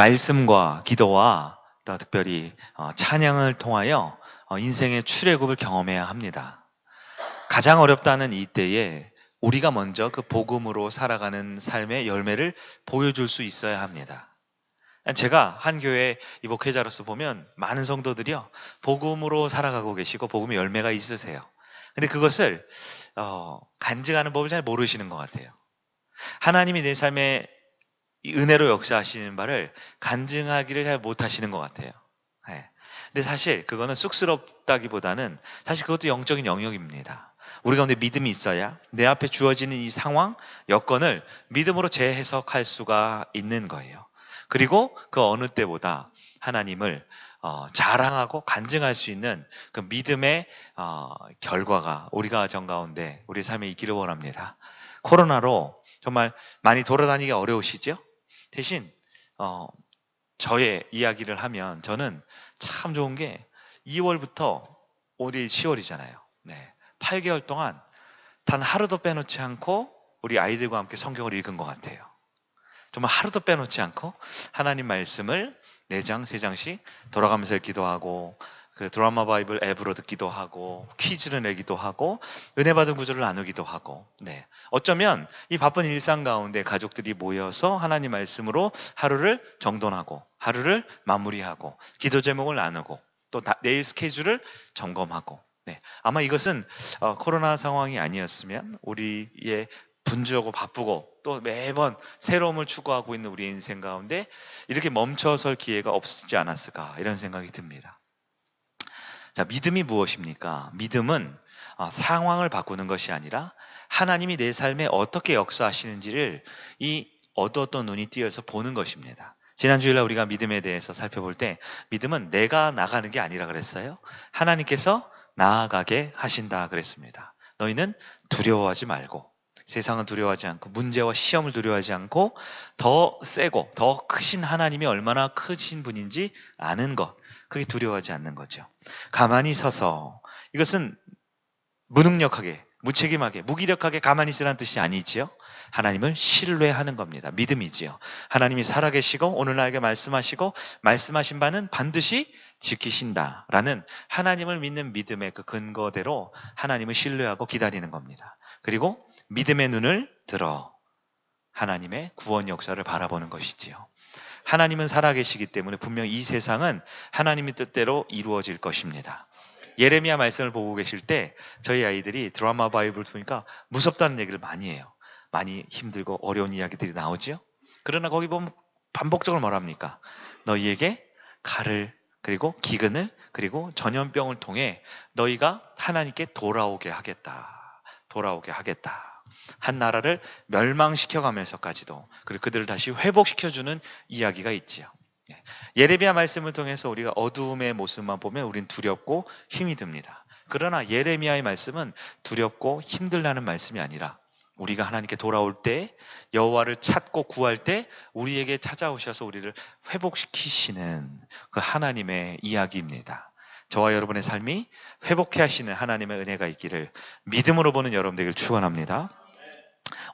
말씀과 기도와 또 특별히 찬양을 통하여 인생의 출애굽을 경험해야 합니다. 가장 어렵다는 이때에 우리가 먼저 그 복음으로 살아가는 삶의 열매를 보여줄 수 있어야 합니다. 제가 한 교회 이 목회자로서 보면 많은 성도들이요, 복음으로 살아가고 계시고 복음의 열매가 있으세요. 근데 그것을 간증하는 법을 잘 모르시는 것 같아요. 하나님이 내 삶에 이 은혜로 역사하시는 바를 간증하기를 잘 못하시는 것 같아요. 네. 근데 사실 그거는 쑥스럽다기보다는 사실 그것도 영적인 영역입니다. 우리 가운데 믿음이 있어야 내 앞에 주어지는 이 상황, 여건을 믿음으로 재해석할 수가 있는 거예요. 그리고 그 어느 때보다 하나님을 자랑하고 간증할 수 있는 그 믿음의 결과가 우리 가정 가운데 우리 삶에 있기를 원합니다. 코로나로 정말 많이 돌아다니기 어려우시죠? 대신 저의 이야기를 하면 저는 참 좋은 게 2월부터 올해 10월이잖아요. 네, 8개월 동안 단 하루도 빼놓지 않고 우리 아이들과 함께 성경을 읽은 것 같아요. 정말 하루도 빼놓지 않고 하나님 말씀을 4장, 3장씩 돌아가면서 읽기도 하고 그 드라마 바이블 앱으로 듣기도 하고 퀴즈를 내기도 하고 은혜 받은 구절을 나누기도 하고, 네, 어쩌면 이 바쁜 일상 가운데 가족들이 모여서 하나님 말씀으로 하루를 정돈하고 하루를 마무리하고 기도 제목을 나누고 또 내일 스케줄을 점검하고, 네, 아마 이것은 코로나 상황이 아니었으면 우리의 분주하고 바쁘고 또 매번 새로움을 추구하고 있는 우리 인생 가운데 이렇게 멈춰설 기회가 없지 않았을까, 이런 생각이 듭니다. 자, 믿음이 무엇입니까? 믿음은 상황을 바꾸는 것이 아니라 하나님이 내 삶에 어떻게 역사하시는지를 이 어두웠던 눈이 띄어서 보는 것입니다. 지난 주일날 우리가 믿음에 대해서 살펴볼 때 믿음은 내가 나가는 게 아니라 그랬어요. 하나님께서 나아가게 하신다 그랬습니다. 너희는 두려워하지 말고, 세상은 두려워하지 않고 문제와 시험을 두려워하지 않고 더 세고 더 크신 하나님이 얼마나 크신 분인지 아는 것, 그게 두려워하지 않는 거죠. 가만히 서서, 이것은 무능력하게, 무책임하게, 무기력하게 가만히 있으라는 뜻이 아니지요. 하나님을 신뢰하는 겁니다. 믿음이지요. 하나님이 살아계시고 오늘 나에게 말씀하시고 말씀하신 바는 반드시 지키신다라는 하나님을 믿는 믿음의 그 근거대로 하나님을 신뢰하고 기다리는 겁니다. 그리고 믿음의 눈을 들어 하나님의 구원 역사를 바라보는 것이지요. 하나님은 살아계시기 때문에 분명 이 세상은 하나님의 뜻대로 이루어질 것입니다. 예레미야 말씀을 보고 계실 때 저희 아이들이 드라마 바이블 보니까 무섭다는 얘기를 많이 해요. 많이 힘들고 어려운 이야기들이 나오지요. 그러나 거기 보면 반복적으로 뭐랍니까? 너희에게 칼을, 그리고 기근을, 그리고 전염병을 통해 너희가 하나님께 돌아오게 하겠다. 돌아오게 하겠다. 한 나라를 멸망시켜가면서까지도, 그리고 그들을 다시 회복시켜주는 이야기가 있지요. 예레미야 말씀을 통해서 우리가 어두움의 모습만 보면 우린 두렵고 힘이 듭니다. 그러나 예레미야의 말씀은 두렵고 힘들다는 말씀이 아니라 우리가 하나님께 돌아올 때, 여호와를 찾고 구할 때 우리에게 찾아오셔서 우리를 회복시키시는 그 하나님의 이야기입니다. 저와 여러분의 삶이 회복해 하시는 하나님의 은혜가 있기를 믿음으로 보는 여러분 되기를 축원합니다.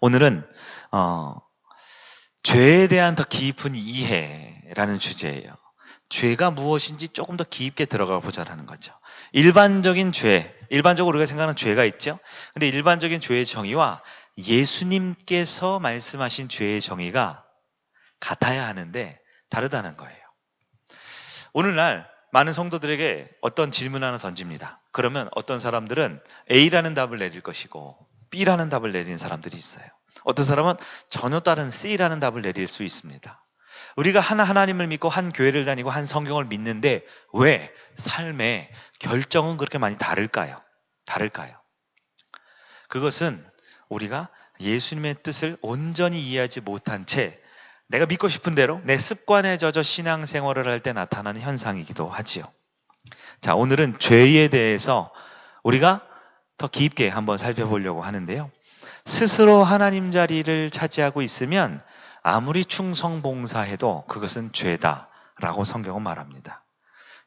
오늘은 죄에 대한 더 깊은 이해라는 주제예요. 죄가 무엇인지 조금 더 깊게 들어가 보자라는 거죠. 일반적인 죄, 일반적으로 우리가 생각하는 죄가 있죠. 근데 일반적인 죄의 정의와 예수님께서 말씀하신 죄의 정의가 같아야 하는데 다르다는 거예요. 오늘날 많은 성도들에게 어떤 질문 하나 던집니다. 그러면 어떤 사람들은 A라는 답을 내릴 것이고 B라는 답을 내리는 사람들이 있어요. 어떤 사람은 전혀 다른 C라는 답을 내릴 수 있습니다. 우리가 하나님을 믿고 한 교회를 다니고 한 성경을 믿는데 왜 삶의 결정은 그렇게 많이 다를까요? 그것은 우리가 예수님의 뜻을 온전히 이해하지 못한 채 내가 믿고 싶은 대로 내 습관에 젖어 신앙생활을 할 때 나타나는 현상이기도 하지요. 자, 오늘은 죄에 대해서 우리가 더 깊게 한번 살펴보려고 하는데요. 스스로 하나님 자리를 차지하고 있으면 아무리 충성봉사해도 그것은 죄다라고 성경은 말합니다.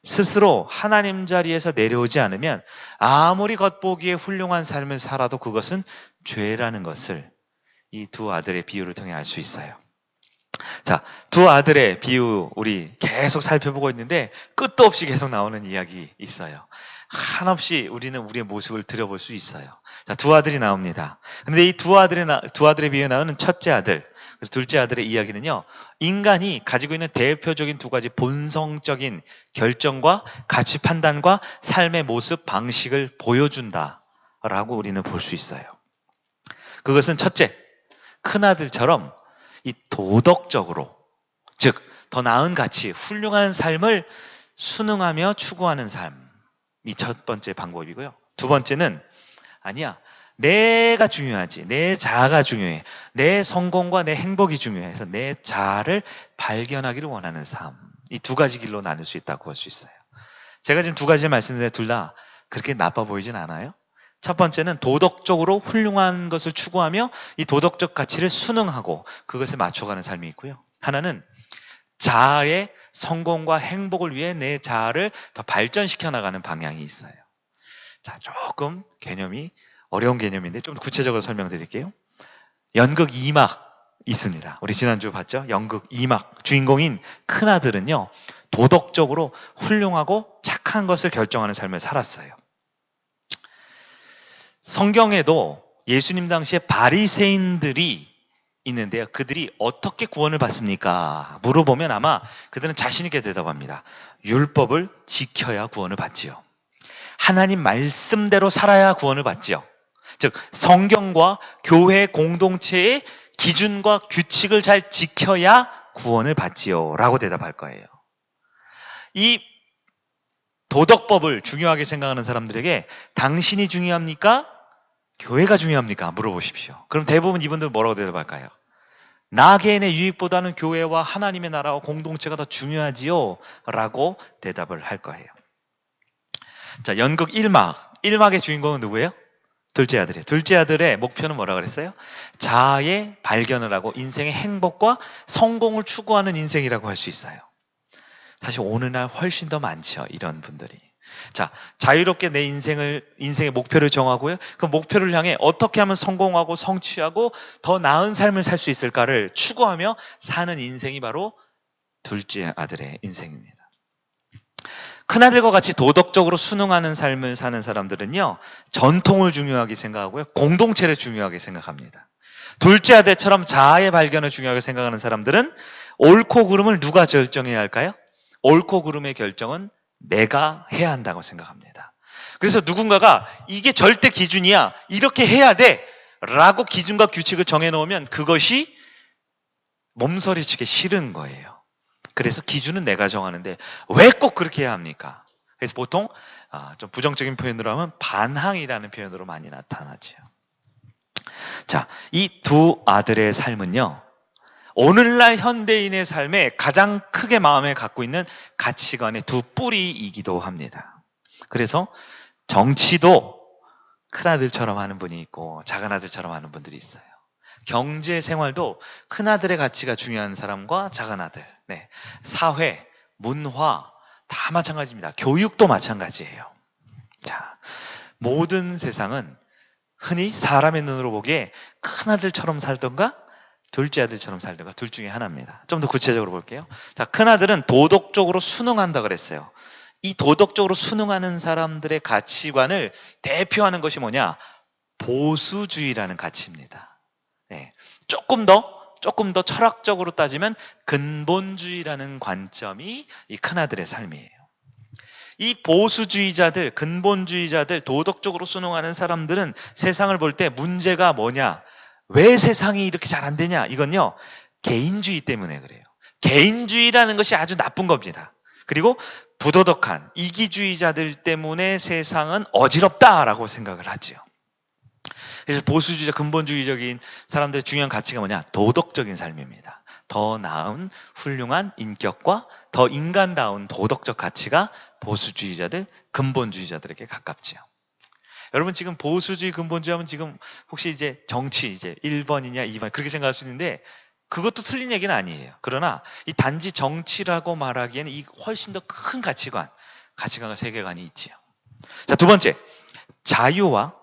스스로 하나님 자리에서 내려오지 않으면 아무리 겉보기에 훌륭한 삶을 살아도 그것은 죄라는 것을 이 두 아들의 비유를 통해 알 수 있어요. 자, 두 아들의 비유 우리 계속 살펴보고 있는데 끝도 없이 계속 나오는 이야기 있어요. 한없이 우리는 우리의 모습을 들여볼 수 있어요. 자, 두 아들이 나옵니다. 근데 이 두 아들의 비유에 나오는 첫째 아들, 그리고 둘째 아들의 이야기는요, 인간이 가지고 있는 대표적인 두 가지 본성적인 결정과 가치 판단과 삶의 모습 방식을 보여준다라고 우리는 볼 수 있어요. 그것은 첫째, 큰아들처럼 이 도덕적으로, 즉 더 나은 가치, 훌륭한 삶을 순응하며 추구하는 삶이 첫 번째 방법이고요. 두 번째는 아니야, 내가 중요하지, 내 자아가 중요해, 내 성공과 내 행복이 중요해서 내 자아를 발견하기를 원하는 삶, 이 두 가지 길로 나눌 수 있다고 볼 수 있어요. 제가 지금 두 가지 말씀드렸는데 둘 다 그렇게 나빠 보이진 않아요. 첫 번째는 도덕적으로 훌륭한 것을 추구하며 이 도덕적 가치를 순응하고 그것에 맞춰가는 삶이 있고요. 하나는 자아의 성공과 행복을 위해 내 자아를 더 발전시켜 나가는 방향이 있어요. 자, 조금 개념이 어려운 개념인데 좀 구체적으로 설명드릴게요. 연극 2막 있습니다. 우리 지난주 봤죠? 연극 2막 주인공인 큰아들은요, 도덕적으로 훌륭하고 착한 것을 결정하는 삶을 살았어요. 성경에도 예수님 당시에 바리새인들이 있는데요. 그들이 어떻게 구원을 받습니까? 물어보면 아마 그들은 자신 있게 대답합니다. 율법을 지켜야 구원을 받지요. 하나님 말씀대로 살아야 구원을 받지요. 즉 성경과 교회 공동체의 기준과 규칙을 잘 지켜야 구원을 받지요. 라고 대답할 거예요. 이 도덕법을 중요하게 생각하는 사람들에게 당신이 중요합니까? 교회가 중요합니까? 물어보십시오. 그럼 대부분 이분들 뭐라고 대답할까요? 나 개인의 유익보다는 교회와 하나님의 나라와 공동체가 더 중요하지요. 라고 대답을 할 거예요. 자, 연극 1막. 1막의 주인공은 누구예요? 둘째 아들이에요. 둘째 아들의 목표는 뭐라 그랬어요? 자아의 발견을 하고 인생의 행복과 성공을 추구하는 인생이라고 할 수 있어요. 사실 오늘날 훨씬 더 많죠. 이런 분들이. 자, 자유롭게 내 인생의 목표를 정하고요. 그 목표를 향해 어떻게 하면 성공하고 성취하고 더 나은 삶을 살 수 있을까를 추구하며 사는 인생이 바로 둘째 아들의 인생입니다. 큰아들과 같이 도덕적으로 순응하는 삶을 사는 사람들은요, 전통을 중요하게 생각하고요, 공동체를 중요하게 생각합니다. 둘째 아들처럼 자아의 발견을 중요하게 생각하는 사람들은 옳고 그름을 누가 결정해야 할까요? 옳고 그름의 결정은 내가 해야 한다고 생각합니다. 그래서 누군가가 이게 절대 기준이야, 이렇게 해야 돼 라고 기준과 규칙을 정해놓으면 그것이 몸서리치기 싫은 거예요. 그래서 기준은 내가 정하는데 왜 꼭 그렇게 해야 합니까? 그래서 보통 좀 부정적인 표현으로 하면 반항이라는 표현으로 많이 나타나죠. 자, 이 두 아들의 삶은요, 오늘날 현대인의 삶에 가장 크게 마음에 갖고 있는 가치관의 두 뿌리이기도 합니다. 그래서 정치도 큰아들처럼 하는 분이 있고 작은아들처럼 하는 분들이 있어요. 경제 생활도 큰아들의 가치가 중요한 사람과 작은아들, 사회, 문화 다 마찬가지입니다. 교육도 마찬가지예요. 자, 모든 세상은 흔히 사람의 눈으로 보기에 큰아들처럼 살던가 둘째 아들처럼 살던가 둘 중에 하나입니다. 좀 더 구체적으로 볼게요. 자, 큰아들은 도덕적으로 순응한다 그랬어요. 이 도덕적으로 순응하는 사람들의 가치관을 대표하는 것이 뭐냐? 보수주의라는 가치입니다. 조금 더 철학적으로 따지면 근본주의라는 관점이 이 큰아들의 삶이에요. 이 보수주의자들, 근본주의자들, 도덕적으로 순응하는 사람들은 세상을 볼 때 문제가 뭐냐? 왜 세상이 이렇게 잘 안 되냐? 이건요, 개인주의 때문에 그래요. 개인주의라는 것이 아주 나쁜 겁니다. 그리고 부도덕한 이기주의자들 때문에 세상은 어지럽다라고 생각을 하지요. 그래서 보수주의자, 근본주의적인 사람들의 중요한 가치가 뭐냐? 도덕적인 삶입니다. 더 나은 훌륭한 인격과 더 인간다운 도덕적 가치가 보수주의자들, 근본주의자들에게 가깝지요. 여러분 지금 보수주의, 근본주의 하면 지금 혹시 이제 정치 이제 1번이냐 2번 그렇게 생각할 수 있는데 그것도 틀린 얘기는 아니에요. 그러나 이 단지 정치라고 말하기에는 이 훨씬 더 큰 가치관과 세계관이 있지요. 자, 두 번째, 자유와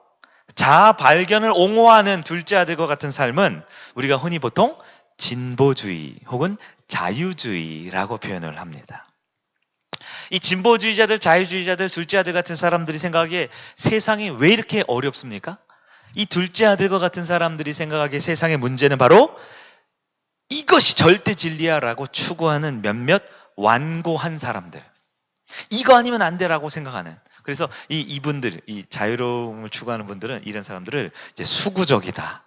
자아 발견을 옹호하는 둘째 아들과 같은 삶은 우리가 흔히 보통 진보주의 혹은 자유주의라고 표현을 합니다. 이 진보주의자들, 자유주의자들, 둘째 아들 같은 사람들이 생각하기에 세상이 왜 이렇게 어렵습니까? 이 둘째 아들과 같은 사람들이 생각하기에 세상의 문제는 바로 이것이 절대 진리야라고 추구하는 몇몇 완고한 사람들. 이거 아니면 안 돼라고 생각하는. 그래서 이분들, 이 자유로움을 추구하는 분들은 이런 사람들을 이제 수구적이다,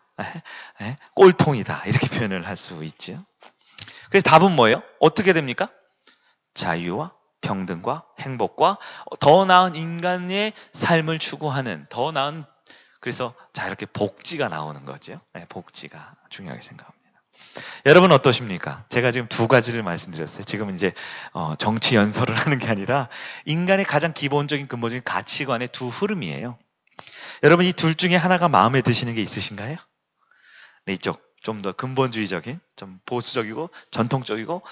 꼴통이다 이렇게 표현을 할 수 있죠. 그래서 답은 뭐예요? 어떻게 됩니까? 자유와 평등과 행복과 더 나은 인간의 삶을 추구하는 더 나은, 그래서 자 이렇게 복지가 나오는 거죠. 복지가 중요하게 생각합니다. 여러분 어떠십니까? 제가 지금 두 가지를 말씀드렸어요. 지금 이제 정치 연설을 하는 게 아니라 인간의 가장 기본적인 근본적인 가치관의 두 흐름이에요. 여러분 이 둘 중에 하나가 마음에 드시는 게 있으신가요? 네, 이쪽 좀 더 근본주의적인, 좀 보수적이고 전통적이고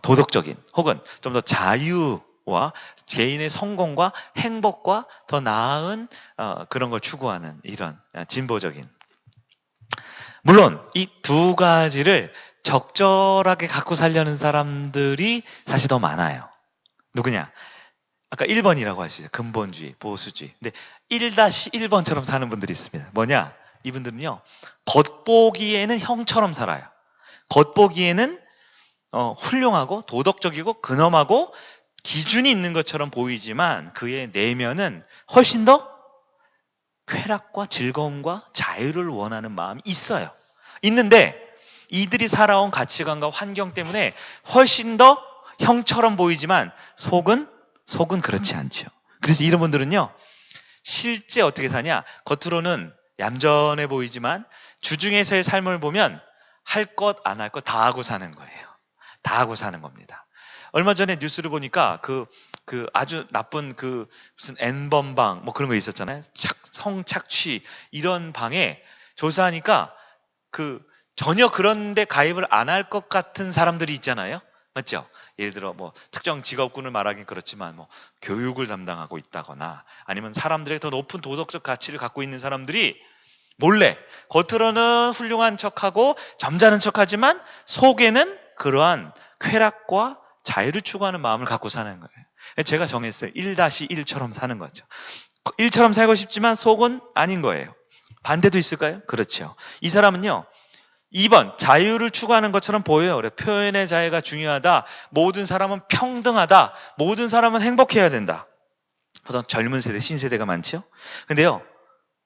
도덕적인, 혹은 좀 더 자유와 개인의 성공과 행복과 더 나은 그런 걸 추구하는 이런 진보적인. 물론 이 두 가지를 적절하게 갖고 살려는 사람들이 사실 더 많아요. 누구냐? 아까 1번이라고 하시죠. 근본주의, 보수주의. 근데 1-1번처럼 사는 분들이 있습니다. 뭐냐? 이분들은요, 겉보기에는 형처럼 살아요. 겉보기에는 훌륭하고 도덕적이고 근엄하고 기준이 있는 것처럼 보이지만 그의 내면은 훨씬 더 쾌락과 즐거움과 자유를 원하는 마음이 있어요. 있는데 이들이 살아온 가치관과 환경 때문에 훨씬 더 형처럼 보이지만 속은 그렇지 않죠. 그래서 이런 분들은요, 실제 어떻게 사냐? 겉으로는 얌전해 보이지만 주중에서의 삶을 보면 할 것 안 할 것 다 하고 사는 거예요. 다 하고 사는 겁니다. 얼마 전에 뉴스를 보니까 그 아주 나쁜 무슨 N번방 뭐 그런 거 있었잖아요. 성착취 이런 방에 조사하니까 전혀 그런데 가입을 안 할 것 같은 사람들이 있잖아요. 맞죠? 예를 들어 뭐 특정 직업군을 말하긴 그렇지만 뭐 교육을 담당하고 있다거나 아니면 사람들의 더 높은 도덕적 가치를 갖고 있는 사람들이 몰래 겉으로는 훌륭한 척하고 점잖은 척하지만 속에는 그러한 쾌락과 자유를 추구하는 마음을 갖고 사는 거예요. 제가 정했어요. 1-1처럼 사는 거죠. 1처럼 살고 싶지만 속은 아닌 거예요. 반대도 있을까요? 그렇죠. 이 사람은요, 2번 자유를 추구하는 것처럼 보여요. 그래, 표현의 자유가 중요하다. 모든 사람은 평등하다. 모든 사람은 행복해야 된다. 보통 젊은 세대, 신세대가 많죠. 근데요,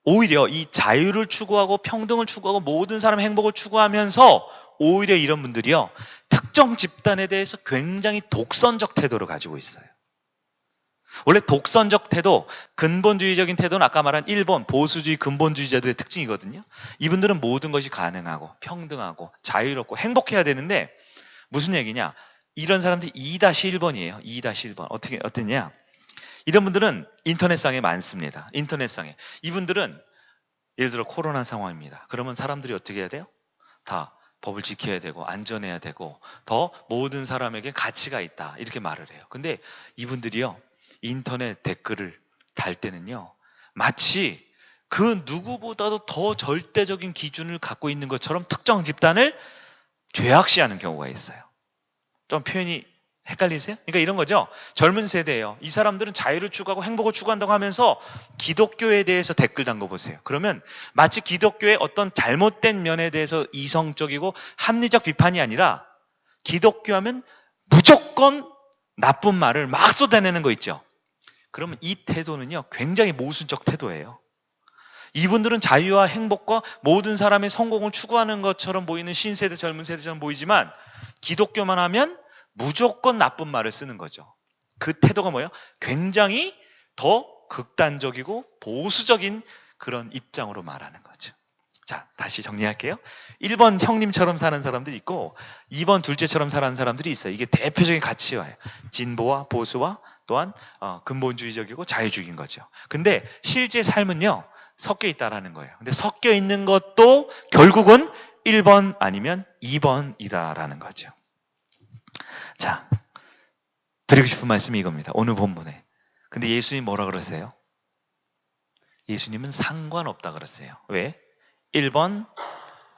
오히려 이 자유를 추구하고 평등을 추구하고 모든 사람의 행복을 추구하면서 오히려 이런 분들이요, 특정 집단에 대해서 굉장히 독선적 태도를 가지고 있어요. 원래 독선적 태도, 근본주의적인 태도는 아까 말한 1번 보수주의 근본주의자들의 특징이거든요. 이분들은 모든 것이 가능하고 평등하고 자유롭고 행복해야 되는데 무슨 얘기냐? 이런 사람들이 2-1번이에요. 2-1번. 어떠냐? 이런 분들은 인터넷상에 많습니다. 인터넷상에. 이분들은 예를 들어 코로나 상황입니다. 그러면 사람들이 어떻게 해야 돼요? 다 법을 지켜야 되고 안전해야 되고 더 모든 사람에게 가치가 있다. 이렇게 말을 해요. 근데 이분들이요, 인터넷 댓글을 달 때는요, 마치 그 누구보다도 더 절대적인 기준을 갖고 있는 것처럼 특정 집단을 죄악시하는 경우가 있어요. 좀 표현이 헷갈리세요? 그러니까 이런 거죠. 젊은 세대예요. 이 사람들은 자유를 추구하고 행복을 추구한다고 하면서 기독교에 대해서 댓글 단 거 보세요. 그러면 마치 기독교의 어떤 잘못된 면에 대해서 이성적이고 합리적 비판이 아니라 기독교 하면 무조건 나쁜 말을 막 쏟아내는 거 있죠. 그러면 이 태도는요, 굉장히 모순적 태도예요. 이분들은 자유와 행복과 모든 사람의 성공을 추구하는 것처럼 보이는 신세대, 젊은 세대처럼 보이지만 기독교만 하면 무조건 나쁜 말을 쓰는 거죠. 그 태도가 뭐예요? 굉장히 더 극단적이고 보수적인 그런 입장으로 말하는 거죠. 자, 다시 정리할게요. 1번 형님처럼 사는 사람들이 있고 2번 둘째처럼 사는 사람들이 있어요. 이게 대표적인 가치와예요. 진보와 보수와 또한 근본주의적이고 자유주의인 거죠. 근데 실제 삶은요, 섞여 있다라는 거예요. 근데 섞여 있는 것도 결국은 1번 아니면 2번이다라는 거죠. 자, 드리고 싶은 말씀이 이겁니다. 오늘 본문에. 근데 예수님 뭐라 그러세요? 예수님은 상관없다 그랬어요. 왜? 1번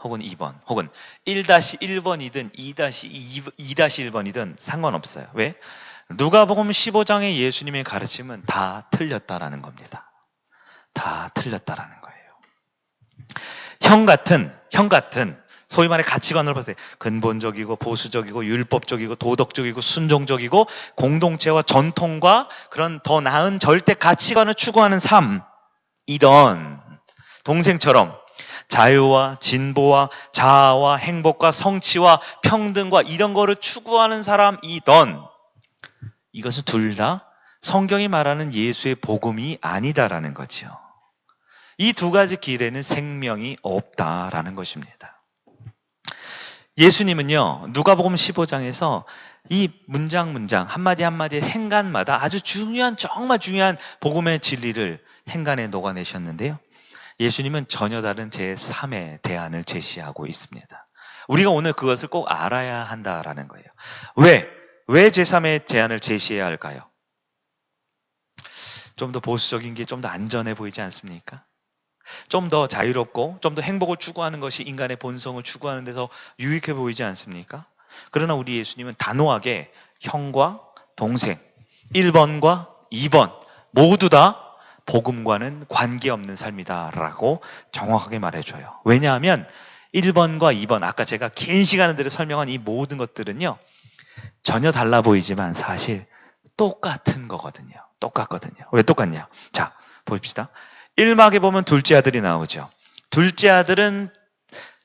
혹은 2번, 혹은 1-1번이든 2-1번이든 상관없어요. 왜? 누가복음 15장의 예수님의 가르침은 다 틀렸다라는 겁니다. 다 틀렸다라는 거예요. 형 같은 소위 말해 가치관을 봤을 때 근본적이고 보수적이고 율법적이고 도덕적이고 순종적이고 공동체와 전통과 그런 더 나은 절대 가치관을 추구하는 삶이던 동생처럼 자유와 진보와 자아와 행복과 성취와 평등과 이런 거를 추구하는 사람이던 이것은 둘 다 성경이 말하는 예수의 복음이 아니다라는 거죠. 이 두 가지 길에는 생명이 없다라는 것입니다. 예수님은요, 누가복음 15장에서 이 문장 한마디 한마디의 행간마다 아주 중요한, 정말 중요한 복음의 진리를 행간에 녹아내셨는데요. 예수님은 전혀 다른 제3의 대안을 제시하고 있습니다. 우리가 오늘 그것을 꼭 알아야 한다라는 거예요. 왜 제3의 대안을 제시해야 할까요? 좀 더 보수적인 게 좀 더 안전해 보이지 않습니까? 좀 더 자유롭고 좀 더 행복을 추구하는 것이 인간의 본성을 추구하는 데서 유익해 보이지 않습니까? 그러나 우리 예수님은 단호하게 형과 동생, 1번과 2번 모두 다 복음과는 관계없는 삶이다라고 정확하게 말해줘요. 왜냐하면 1번과 2번, 아까 제가 긴 시간을 들여 설명한 이 모든 것들은요, 전혀 달라 보이지만 사실 똑같은 거거든요. 똑같거든요. 왜 똑같냐? 자, 보십시다. 1막에 보면 둘째 아들이 나오죠. 둘째 아들은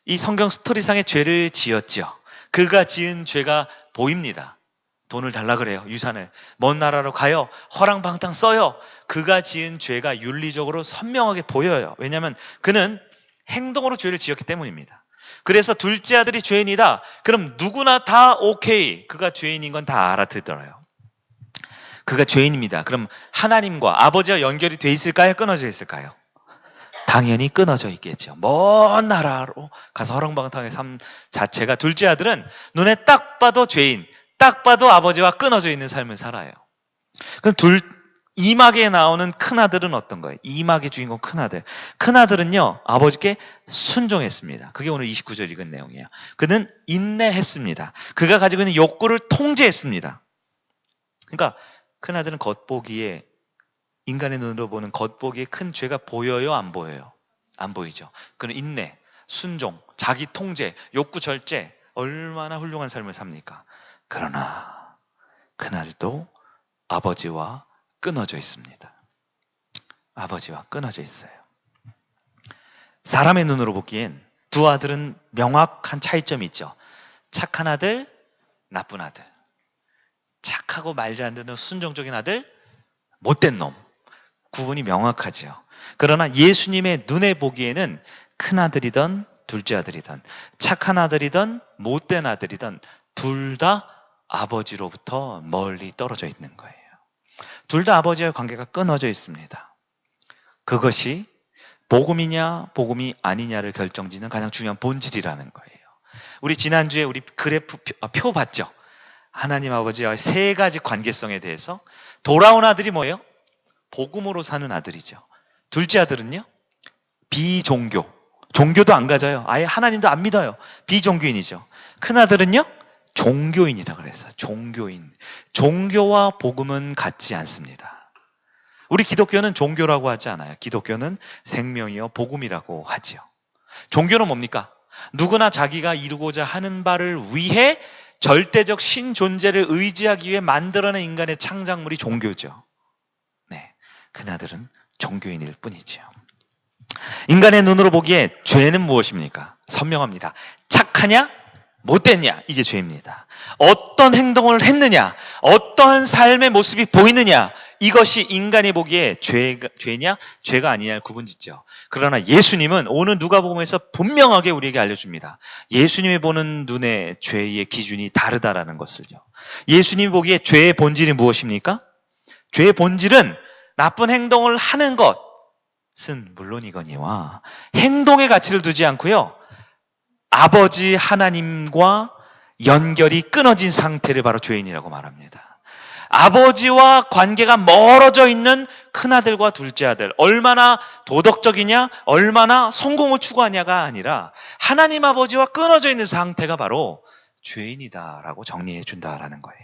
이 성경 스토리상의 죄를 지었죠. 그가 지은 죄가 보입니다. 돈을 달라 그래요. 유산을. 먼 나라로 가요. 허랑방탕 써요. 그가 지은 죄가 윤리적으로 선명하게 보여요. 왜냐하면 그는 행동으로 죄를 지었기 때문입니다. 그래서 둘째 아들이 죄인이다. 그럼 누구나 다 오케이. 그가 죄인인 건 다 알아듣더라요. 그가 죄인입니다. 그럼 하나님과 아버지와 연결이 돼 있을까요? 끊어져 있을까요? 당연히 끊어져 있겠죠. 먼 나라로 가서 허랑방탕의 삶 자체가, 둘째 아들은 눈에 딱 봐도 죄인, 딱 봐도 아버지와 끊어져 있는 삶을 살아요. 그럼 2막에 나오는 큰아들은 어떤 거예요? 2막의 주인공 큰아들. 큰아들은요, 아버지께 순종했습니다. 그게 오늘 29절 읽은 내용이에요. 그는 인내했습니다. 그가 가지고 있는 욕구를 통제했습니다. 그러니까 큰아들은 겉보기에, 인간의 눈으로 보는 겉보기에 큰 죄가 보여요? 안 보여요? 안 보이죠. 그는 인내, 순종, 자기 통제, 욕구 절제, 얼마나 훌륭한 삶을 삽니까? 그러나 그날도 아버지와 끊어져 있습니다. 아버지와 끊어져 있어요. 사람의 눈으로 보기엔 두 아들은 명확한 차이점이 있죠. 착한 아들, 나쁜 아들. 착하고 말지 안 듣는 순종적인 아들, 못된 놈. 구분이 명확하죠. 그러나 예수님의 눈에 보기에는 큰 아들이든 둘째 아들이든 착한 아들이든 못된 아들이든 둘 다 아버지로부터 멀리 떨어져 있는 거예요. 둘 다 아버지와의 관계가 끊어져 있습니다. 그것이 복음이냐 복음이 아니냐를 결정짓는 가장 중요한 본질이라는 거예요. 우리 지난주에 우리 그래프 표 봤죠? 하나님 아버지와의 세 가지 관계성에 대해서. 돌아온 아들이 뭐예요? 복음으로 사는 아들이죠. 둘째 아들은요? 비종교. 종교도 안 가져요. 아예 하나님도 안 믿어요. 비종교인이죠. 큰 아들은요? 종교인이라 그래서 종교인. 종교와 복음은 같지 않습니다. 우리 기독교는 종교라고 하지 않아요. 기독교는 생명이요 복음이라고 하지요. 종교는 뭡니까? 누구나 자기가 이루고자 하는 바를 위해 절대적 신존재를 의지하기 위해 만들어낸 인간의 창작물이 종교죠. 네, 그나들은 종교인일 뿐이죠. 인간의 눈으로 보기에 죄는 무엇입니까? 선명합니다. 착하냐? 못됐냐? 이게 죄입니다. 어떤 행동을 했느냐? 어떠한 삶의 모습이 보이느냐? 이것이 인간이 보기에 죄냐? 죄가 아니냐를 구분짓죠. 그러나 예수님은 오늘 누가복음에서 분명하게 우리에게 알려줍니다. 예수님이 보는 눈의 죄의 기준이 다르다라는 것을요. 예수님이 보기에 죄의 본질이 무엇입니까? 죄의 본질은 나쁜 행동을 하는 것은 물론이거니와 행동의 가치를 두지 않고요. 아버지 하나님과 연결이 끊어진 상태를 바로 죄인이라고 말합니다. 아버지와 관계가 멀어져 있는 큰아들과 둘째 아들, 얼마나 도덕적이냐, 얼마나 성공을 추구하냐가 아니라 하나님 아버지와 끊어져 있는 상태가 바로 죄인이다라고 정리해 준다라는 거예요.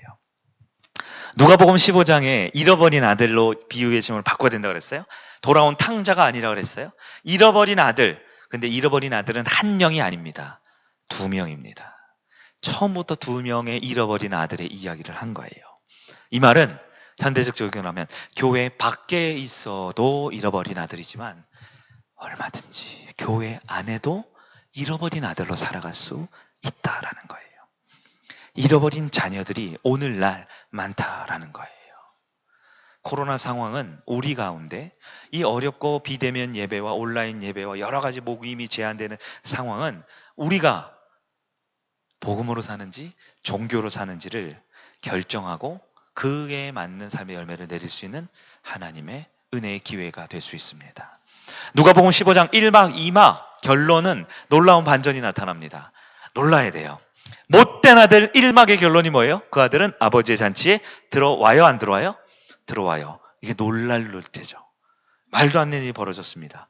누가복음 15장에 잃어버린 아들로 비유의 제목을 바꿔야 된다고 그랬어요. 돌아온 탕자가 아니라 그랬어요. 잃어버린 아들. 근데 잃어버린 아들은 한 명이 아닙니다. 2명입니다. 처음부터 2명의 잃어버린 아들의 이야기를 한 거예요. 이 말은 현대적 적용을 하면 교회 밖에 있어도 잃어버린 아들이지만 얼마든지 교회 안에도 잃어버린 아들로 살아갈 수 있다라는 거예요. 잃어버린 자녀들이 오늘날 많다라는 거예요. 코로나 상황은 우리 가운데 이 어렵고 비대면 예배와 온라인 예배와 여러 가지 모임이 제한되는 상황은 우리가 복음으로 사는지 종교로 사는지를 결정하고 그에 맞는 삶의 열매를 내릴 수 있는 하나님의 은혜의 기회가 될 수 있습니다. 누가복음 15장 1막 2막 결론은 놀라운 반전이 나타납니다. 놀라야 돼요. 못된 아들 1막의 결론이 뭐예요? 그 아들은 아버지의 잔치에 들어와요, 안 들어와요? 들어와요. 이게 놀랄 때죠. 말도 안 되는 일이 벌어졌습니다.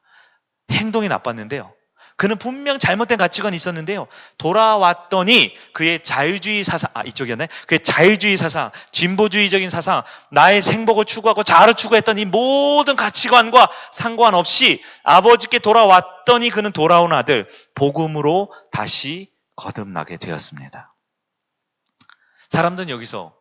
행동이 나빴는데요. 그는 분명 잘못된 가치관이 있었는데요. 돌아왔더니 그의 자유주의 사상, 이쪽이었네. 그의 자유주의 사상, 진보주의적인 사상, 나의 행복을 추구하고 자아를 추구했던 이 모든 가치관과 상관없이 아버지께 돌아왔더니 그는 돌아온 아들, 복음으로 다시 거듭나게 되었습니다. 사람들은 여기서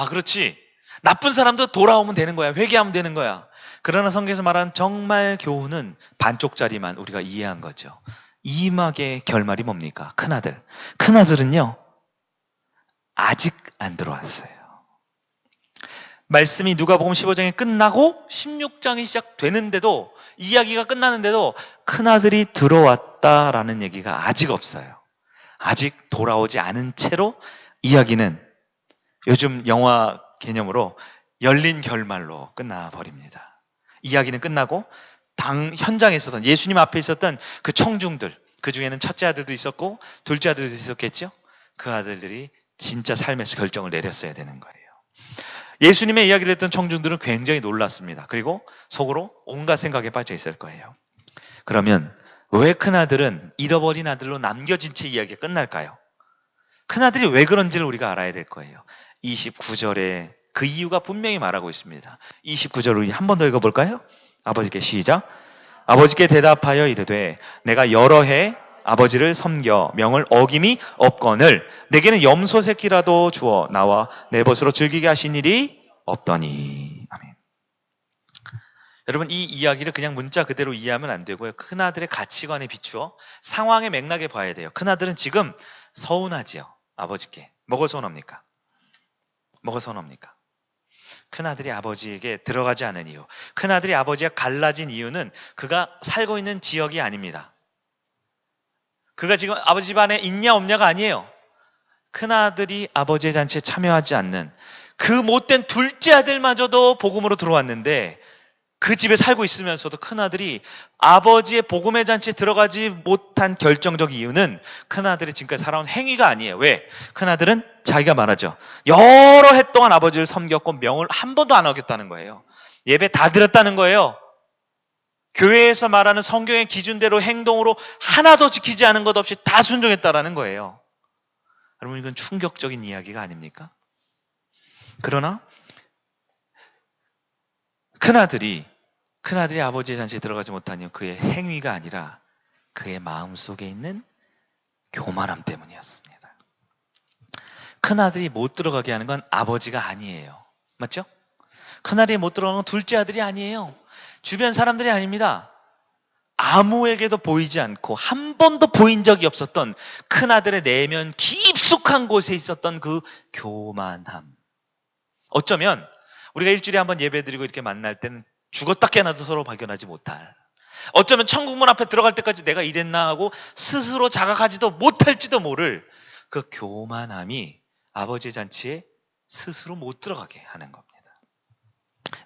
그렇지. 나쁜 사람도 돌아오면 되는 거야. 회개하면 되는 거야. 그러나 성경에서 말하는 정말 교훈은 반쪽짜리만 우리가 이해한 거죠. 이막의 결말이 뭡니까? 큰아들. 큰아들은요, 아직 안 들어왔어요. 말씀이 누가복음 15장이 끝나고 16장이 시작되는데도, 이야기가 끝나는데도 큰아들이 들어왔다라는 얘기가 아직 없어요. 아직 돌아오지 않은 채로 이야기는 요즘 영화 개념으로 열린 결말로 끝나버립니다. 이야기는 끝나고 현장에 있었던, 예수님 앞에 있었던 그 청중들, 그 중에는 첫째 아들도 있었고 둘째 아들도 있었겠죠. 그 아들들이 진짜 삶에서 결정을 내렸어야 되는 거예요. 예수님의 이야기를 했던 청중들은 굉장히 놀랐습니다. 그리고 속으로 온갖 생각에 빠져 있을 거예요. 그러면 왜 큰아들은 잃어버린 아들로 남겨진 채 이야기가 끝날까요? 큰아들이 왜 그런지를 우리가 알아야 될 거예요. 29절에 그 이유가 분명히 말하고 있습니다. 29절 우리 한 번 더 읽어볼까요? 아버지께 시작. 아버지께 대답하여 이르되 내가 여러 해 아버지를 섬겨 명을 어김이 없거늘 내게는 염소 새끼라도 주어 나와 내 벗으로 즐기게 하신 일이 없더니. 아멘. 여러분, 이 이야기를 그냥 문자 그대로 이해하면 안 되고요. 큰아들의 가치관에 비추어 상황의 맥락에 봐야 돼요. 큰아들은 지금 서운하지요. 아버지께. 뭐가 서운합니까? 뭐가 서운합니까? 큰아들이 아버지에게 들어가지 않은 이유. 큰아들이 아버지와 갈라진 이유는 그가 살고 있는 지역이 아닙니다. 그가 지금 아버지 집안에 있냐 없냐가 아니에요. 큰아들이 아버지의 잔치에 참여하지 않는 그 못된 둘째 아들마저도 복음으로 들어왔는데 그 집에 살고 있으면서도 큰아들이 아버지의 복음의 잔치에 들어가지 못한 결정적 이유는 큰아들이 지금까지 살아온 행위가 아니에요. 왜? 큰아들은 자기가 말하죠. 여러 해 동안 아버지를 섬겼고 명을 한 번도 안 어겼다는 거예요. 예배 다 드렸다는 거예요. 교회에서 말하는 성경의 기준대로 행동으로 하나도 지키지 않은 것 없이 다 순종했다라는 거예요. 여러분, 이건 충격적인 이야기가 아닙니까? 그러나 큰아들이 아버지의 잔치에 들어가지 못한 이유, 그의 행위가 아니라 그의 마음속에 있는 교만함 때문이었습니다. 큰아들이 못 들어가게 하는 건 아버지가 아니에요. 맞죠? 큰아들이 못 들어가는 건 둘째 아들이 아니에요. 주변 사람들이 아닙니다. 아무에게도 보이지 않고 한 번도 보인 적이 없었던 큰아들의 내면 깊숙한 곳에 있었던 그 교만함. 어쩌면 우리가 일주일에 한번 예배드리고 이렇게 만날 때는 죽었다 깨어나도 서로 발견하지 못할, 어쩌면 천국문 앞에 들어갈 때까지 내가 이랬나 하고 스스로 자각하지도 못할지도 모를 그 교만함이 아버지의 잔치에 스스로 못 들어가게 하는 겁니다.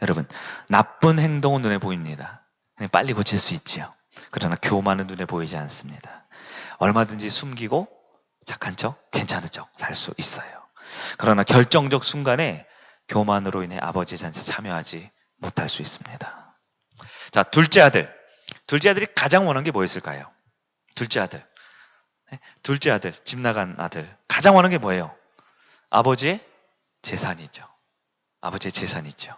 여러분, 나쁜 행동은 눈에 보입니다. 빨리 고칠 수 있지요. 그러나 교만은 눈에 보이지 않습니다. 얼마든지 숨기고 착한 척, 괜찮은 척 살 수 있어요. 그러나 결정적 순간에 교만으로 인해 아버지 잔치에 참여하지 못할 수 있습니다. 자, 둘째 아들. 둘째 아들이 가장 원하는 게 뭐였을까요? 둘째 아들. 둘째 아들, 집 나간 아들. 가장 원하는 게 뭐예요? 아버지의 재산이죠. 아버지의 재산이죠.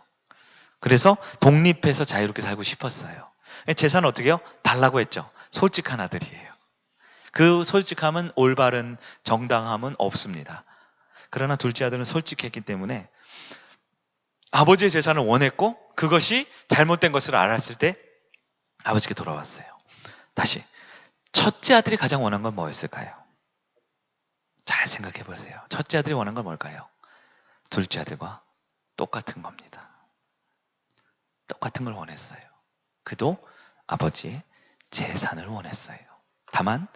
그래서 독립해서 자유롭게 살고 싶었어요. 재산은 어떻게 해요? 달라고 했죠. 솔직한 아들이에요. 그 솔직함은 올바른 정당함은 없습니다. 그러나 둘째 아들은 솔직했기 때문에 아버지의 재산을 원했고 그것이 잘못된 것을 알았을 때 아버지께 돌아왔어요. 다시 첫째 아들이 가장 원한 건 뭐였을까요? 잘 생각해 보세요. 첫째 아들이 원한 건 뭘까요? 둘째 아들과 똑같은 겁니다. 똑같은 걸 원했어요. 그도 아버지의 재산을 원했어요. 다만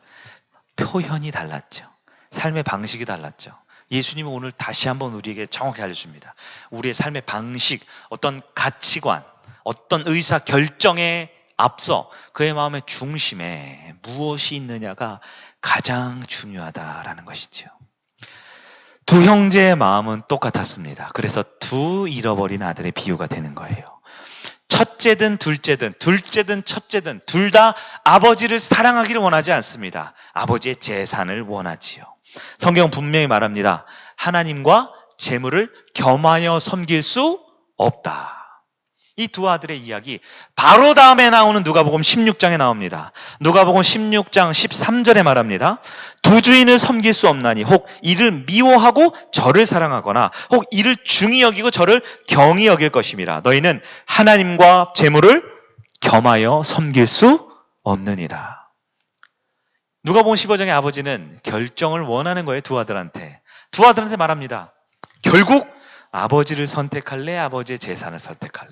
표현이 달랐죠. 삶의 방식이 달랐죠. 예수님은 오늘 다시 한번 우리에게 정확히 알려줍니다. 우리의 삶의 방식, 어떤 가치관, 어떤 의사 결정에 앞서 그의 마음의 중심에 무엇이 있느냐가 가장 중요하다라는 것이죠. 두 형제의 마음은 똑같았습니다. 그래서 두 잃어버린 아들의 비유가 되는 거예요. 첫째든 둘째든 첫째든 둘 다 아버지를 사랑하기를 원하지 않습니다. 아버지의 재산을 원하지요. 성경은 분명히 말합니다. 하나님과 재물을 겸하여 섬길 수 없다. 이 두 아들의 이야기 바로 다음에 나오는 누가복음 16장에 나옵니다. 누가복음 16장 13절에 말합니다. 두 주인을 섬길 수 없나니 혹 이를 미워하고 저를 사랑하거나 혹 이를 중히 여기고 저를 경히 여길 것임이라. 너희는 하나님과 재물을 겸하여 섬길 수 없느니라. 누가복음 15장의 아버지는 결정을 원하는 거예요. 두 아들한테 말합니다. 결국 아버지를 선택할래? 아버지의 재산을 선택할래?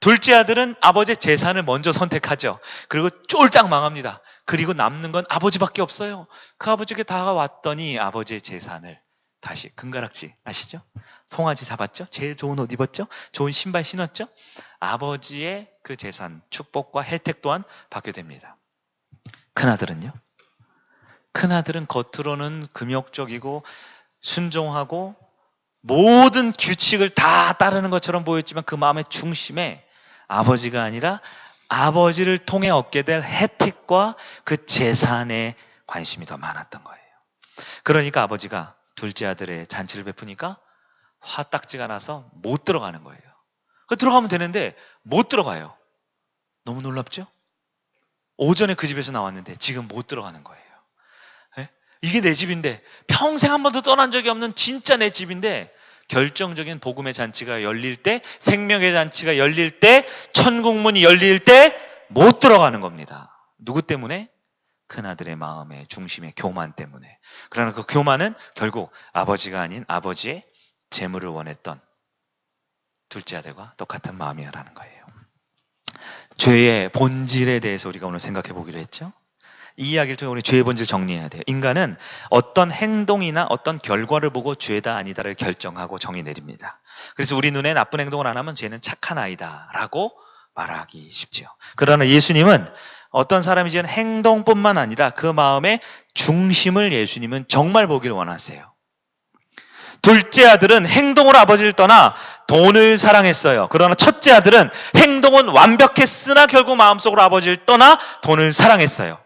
둘째 아들은 아버지의 재산을 먼저 선택하죠. 그리고 쫄딱 망합니다. 그리고 남는 건 아버지밖에 없어요. 그 아버지에게 다가왔더니 아버지의 재산을 다시 금가락지 아시죠? 송아지 잡았죠? 제일 좋은 옷 입었죠? 좋은 신발 신었죠? 아버지의 그 재산, 축복과 혜택 또한 받게 됩니다. 큰아들은요? 큰아들은 겉으로는 금욕적이고 순종하고 모든 규칙을 다 따르는 것처럼 보였지만 그 마음의 중심에 아버지가 아니라 아버지를 통해 얻게 될 혜택과 그 재산에 관심이 더 많았던 거예요. 그러니까 아버지가 둘째 아들의 잔치를 베푸니까 화딱지가 나서 못 들어가는 거예요. 들어가면 되는데 못 들어가요. 너무 놀랍죠? 오전에 그 집에서 나왔는데 지금 못 들어가는 거예요. 이게 내 집인데 평생 한 번도 떠난 적이 없는 진짜 내 집인데 결정적인 복음의 잔치가 열릴 때, 생명의 잔치가 열릴 때, 천국문이 열릴 때 못 들어가는 겁니다. 누구 때문에? 큰아들의 마음의 중심의 교만 때문에. 그러나 그 교만은 결국 아버지가 아닌 아버지의 재물을 원했던 둘째 아들과 똑같은 마음이라는 거예요. 죄의 본질에 대해서 우리가 오늘 생각해 보기로 했죠. 이 이야기를 통해 우리 죄의 본질 정리해야 돼요. 인간은 어떤 행동이나 어떤 결과를 보고 죄다 아니다를 결정하고 정의 내립니다. 그래서 우리 눈에 나쁜 행동을 안 하면 쟤는 착한 아이다 라고 말하기 쉽지요. 그러나 예수님은 어떤 사람이 지은 행동뿐만 아니라 그 마음의 중심을 예수님은 정말 보기를 원하세요. 둘째 아들은 행동으로 아버지를 떠나 돈을 사랑했어요. 그러나 첫째 아들은 행동은 완벽했으나 결국 마음속으로 아버지를 떠나 돈을 사랑했어요.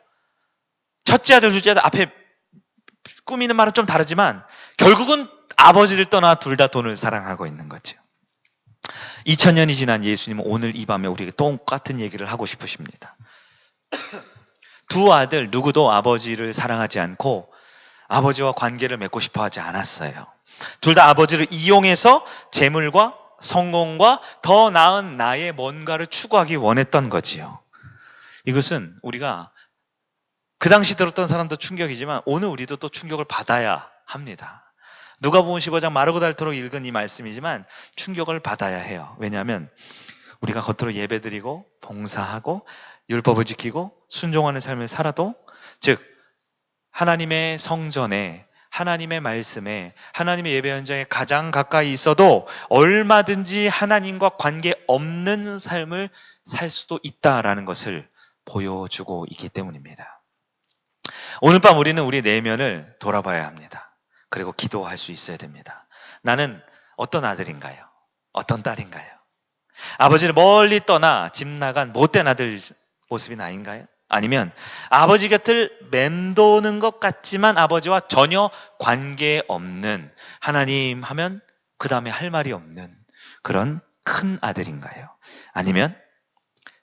첫째 아들, 둘째 아들 앞에 꾸미는 말은 좀 다르지만 결국은 아버지를 떠나 둘 다 돈을 사랑하고 있는 거죠. 2000년이 지난 예수님은 오늘 이 밤에 우리에게 똑같은 얘기를 하고 싶으십니다. 두 아들 누구도 아버지를 사랑하지 않고 아버지와 관계를 맺고 싶어 하지 않았어요. 둘 다 아버지를 이용해서 재물과 성공과 더 나은 나의 뭔가를 추구하기 원했던 거지요. 이것은 우리가 그 당시 들었던 사람도 충격이지만 오늘 우리도 또 충격을 받아야 합니다. 누가복음 15장 마르고 닳도록 읽은 이 말씀이지만 충격을 받아야 해요. 왜냐하면 우리가 겉으로 예배드리고 봉사하고 율법을 지키고 순종하는 삶을 살아도 즉 하나님의 성전에 하나님의 말씀에 하나님의 예배 현장에 가장 가까이 있어도 얼마든지 하나님과 관계 없는 삶을 살 수도 있다라는 것을 보여주고 있기 때문입니다. 오늘 밤 우리는 우리 내면을 돌아봐야 합니다. 그리고 기도할 수 있어야 됩니다. 나는 어떤 아들인가요? 어떤 딸인가요? 아버지를 멀리 떠나 집 나간 못된 아들 모습이 아닌가요? 아니면 아버지 곁을 맴도는 것 같지만 아버지와 전혀 관계없는, 하나님 하면 그 다음에 할 말이 없는 그런 큰 아들인가요? 아니면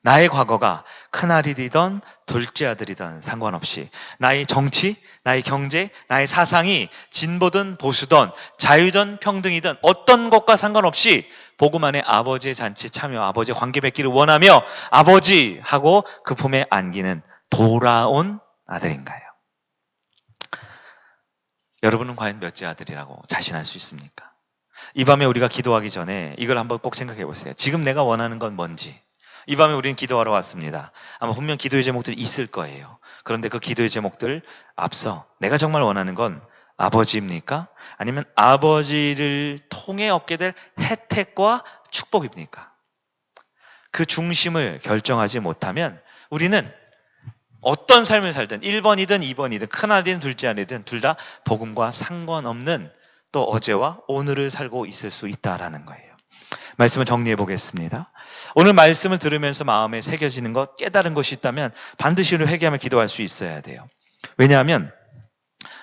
나의 과거가 큰아들이든 둘째 아들이든 상관없이 나의 정치, 나의 경제, 나의 사상이 진보든 보수든 자유든 평등이든 어떤 것과 상관없이 복음 안에 아버지의 잔치에 참여, 아버지의 관계 맺기를 원하며 아버지하고 그 품에 안기는 돌아온 아들인가요? 여러분은 과연 몇째 아들이라고 자신할 수 있습니까? 이 밤에 우리가 기도하기 전에 이걸 한번 꼭 생각해 보세요. 지금 내가 원하는 건 뭔지. 이 밤에 우리는 기도하러 왔습니다. 아마 분명 기도의 제목들이 있을 거예요. 그런데 그 기도의 제목들 앞서 내가 정말 원하는 건 아버지입니까? 아니면 아버지를 통해 얻게 될 혜택과 축복입니까? 그 중심을 결정하지 못하면 우리는 어떤 삶을 살든 1번이든 2번이든 큰아들이든 둘째 아들이든 둘 다 복음과 상관없는 또 어제와 오늘을 살고 있을 수 있다라는 거예요. 말씀을 정리해 보겠습니다. 오늘 말씀을 들으면서 마음에 새겨지는 것, 깨달은 것이 있다면 반드시 회개하며 기도할 수 있어야 돼요. 왜냐하면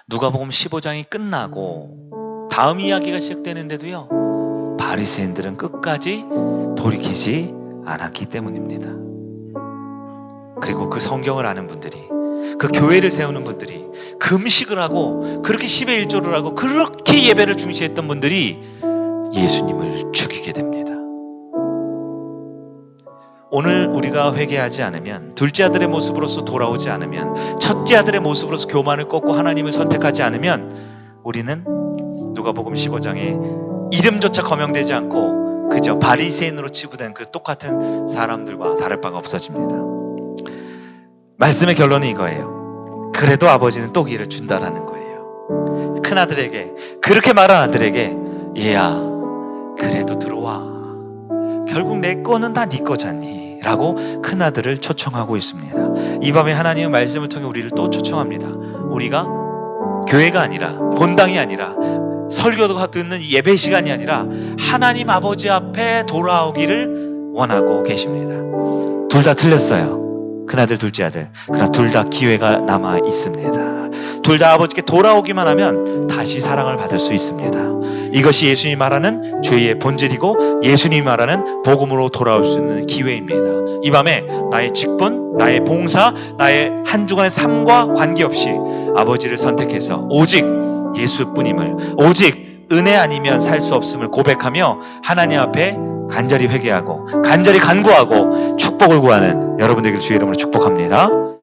누가복음 15장이 끝나고 다음 이야기가 시작되는데도요, 바리새인들은 끝까지 돌이키지 않았기 때문입니다. 그리고 그 성경을 아는 분들이, 그 교회를 세우는 분들이, 금식을 하고 그렇게 10의 1조를 하고 그렇게 예배를 중시했던 분들이 예수님을 죽이게 됩니다. 오늘 우리가 회개하지 않으면, 둘째 아들의 모습으로서 돌아오지 않으면, 첫째 아들의 모습으로서 교만을 꺾고 하나님을 선택하지 않으면 우리는 누가복음 15장에 이름조차 거명되지 않고 그저 바리새인으로 치부된 그 똑같은 사람들과 다를 바가 없어집니다. 말씀의 결론은 이거예요. 그래도 아버지는 또 기회를 준다라는 거예요. 큰아들에게, 그렇게 말한 아들에게, 얘야 그래도 들어와. 결국 내 거는 다 네 거잖니 라고 큰아들을 초청하고 있습니다. 이 밤에 하나님은 말씀을 통해 우리를 또 초청합니다. 우리가 교회가 아니라, 본당이 아니라, 설교가 듣는 예배 시간이 아니라 하나님 아버지 앞에 돌아오기를 원하고 계십니다. 둘 다 틀렸어요. 큰아들 둘째 아들. 그러나 둘 다 기회가 남아 있습니다. 둘 다 아버지께 돌아오기만 하면 다시 사랑을 받을 수 있습니다. 이것이 예수님이 말하는 죄의 본질이고 예수님이 말하는 복음으로 돌아올 수 있는 기회입니다. 이 밤에 나의 직분, 나의 봉사, 나의 한 주간의 삶과 관계없이 아버지를 선택해서 오직 예수뿐임을, 오직 은혜 아니면 살 수 없음을 고백하며 하나님 앞에 간절히 회개하고 간절히 간구하고 축복을 구하는 여러분들에게 주의 이름으로 축복합니다.